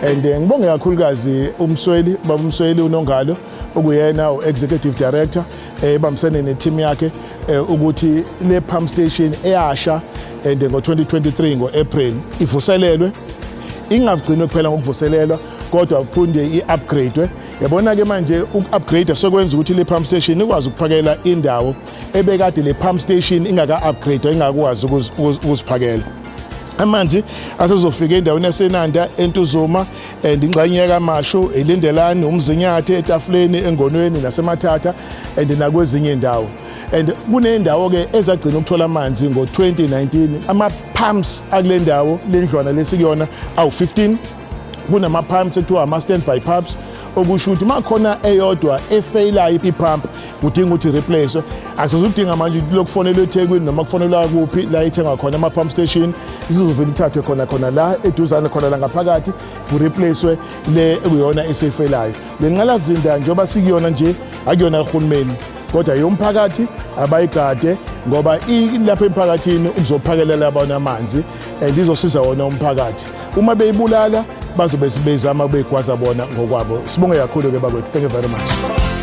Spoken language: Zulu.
and ngibonge kakhulukazi umsweli baba umsweli uNongalo okuyena u-executive director ebambisene ne-team yakhe ukuthi le pump station eyasha and ngo-2023 ngo-April ivuselelwe ingagcinwe kuphela ngokuvuselelwa kodwa kuphinde i-upgrade. Yabona ke manje uku-upgrade sokwenza ukuthi le pump station ikwazi ukuphakela indawo ebekade le pump station ingaka-upgrade ingakwazi ukuziphakela. Amanzi asezofika endaweni yaseNanda, eNtuzuma and ingxenye kaMashu, eLindelani, uMzinyathe, eTafuleni, eNgonweni naseMathatha and nakwezinye indawo. And kunendawo ke ezagcina ukuthola amanzi ngo-2019. Ama-pumps akule ndawo lendlwana lesikuyona awu-15. Kunama pumps ekuthiwa ama-standby pumps okusho ukuthi makhona eyodwa efailayo ipump kudinga ukuthi replace. Akusazudinga manje lokufonela eThekwini noma kufonela kuphi la ithenga khona ama-pump station, izovela ithathwe khona la eduzane khona la ngaphakathi kureplacewe le ekuyona esefailayo. Le nqalazinda njengoba sikuyona nje akuyona kahulumeni kodwa yomphakathi abayigade ngoba lapha emphakathini ukuzophakelela abantu amanzi and izosiza wona umphakathi. Uma beyibulala bazobe bezama ukuyigwaza bona ngokwabo. Sibonge kakhulu ke bakwethu. Thank you very much.